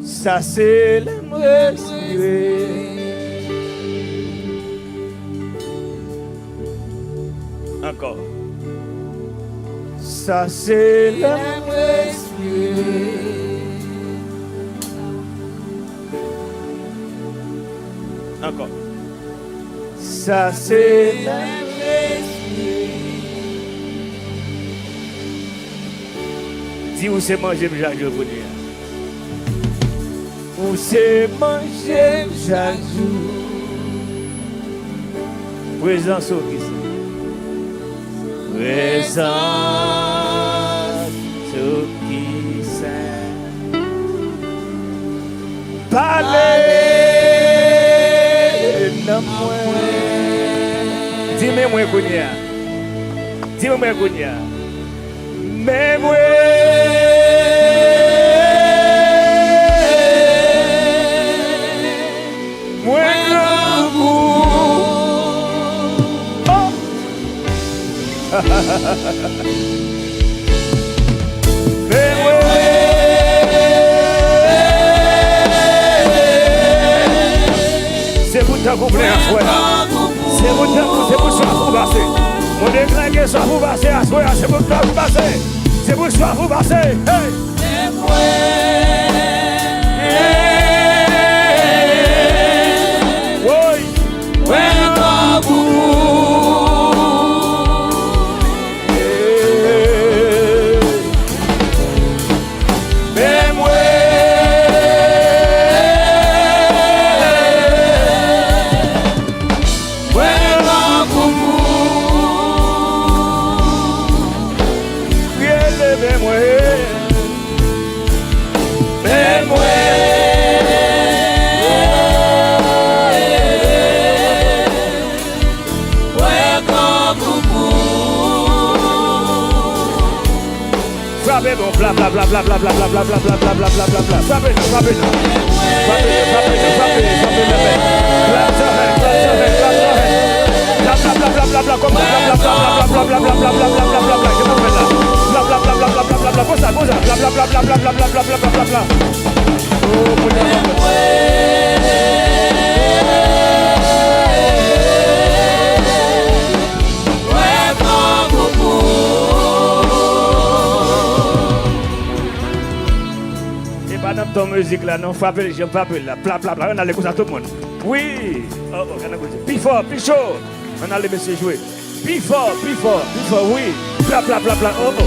Ça c'est l'aime respirer. Encore. Ça c'est l'aime respirer. Encore. Ça c'est l'aime respirer. Dis où c'est manger chaque jour pour dire. Où c'est manger chaque jour. Présence au Christ. Présence au Christ. Parlez non moi. Dis-moi moi Kounia. Dis-moi moi Kounia. Mais moi c'est pour ta couple à soi. C'est pour ça vous passer. On déclare que ça vous passer à soi. C'est pour ça vous passer. C'est pour ça vous passer. Hey. Bla bla bla bla bla bla bla bla bla bla bla bla bla bla bla. Frappez, frappez, ton musique là, non, frappez, je frappe là, pla pla pla, on a les coups à tout le monde. Oui, oh, oh, on a goûté. Plus fort, plus chaud, on a les messieurs jouer. Plus fort, oui, pla pla pla pla, oh oh.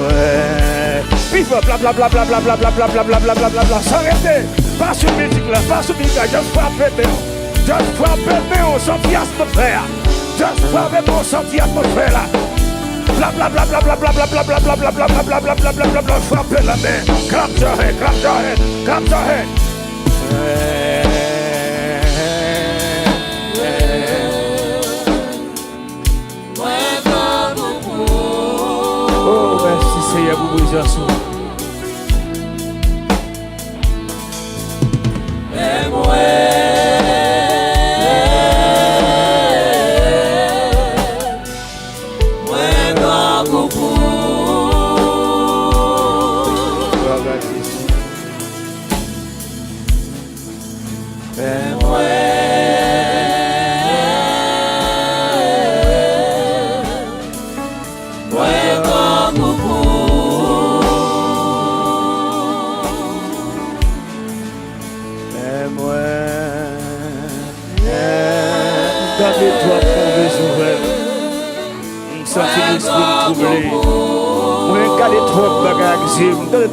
Ouais, plus fort, pla pla pla pla pla pla pla pla pla pla pla pla pla pla, s'arrêtez, pas sur musique là, pas sur musique là, juste frappez, on senti atmosphère, juste frappez, on senti atmosphère là. Bla bla bla bla bla bla bla bla bla bla bla bla bla bla bla bla bla bla bla. Frappez la main. Clap your head, clap your head, clap your head. Oh merci Seigneur pour vous assurer.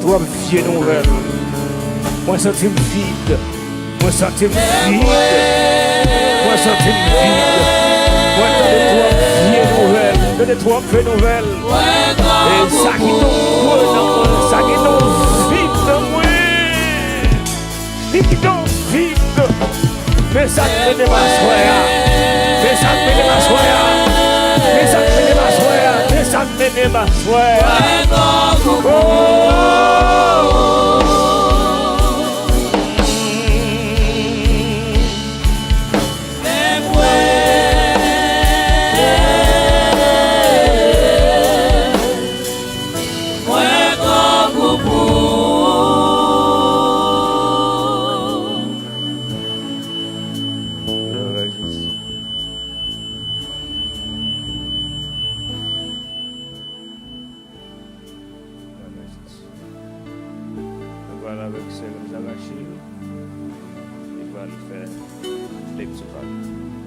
Trop vieux nouvelle. Moi senti vide. Moi senti vide. Moi senti vide. Moi trop vieux nouvelle. De trop vieux nouvelle. Et ça qui nous ça qui nous vide, oui. Qui nous vide. Mais ça me fait ma soya. Mais ça me fait ma soya. Mais ça me fait ma soya. Mais ça me fait ma soya. sœurs nous arracher, il va le faire l'épisode.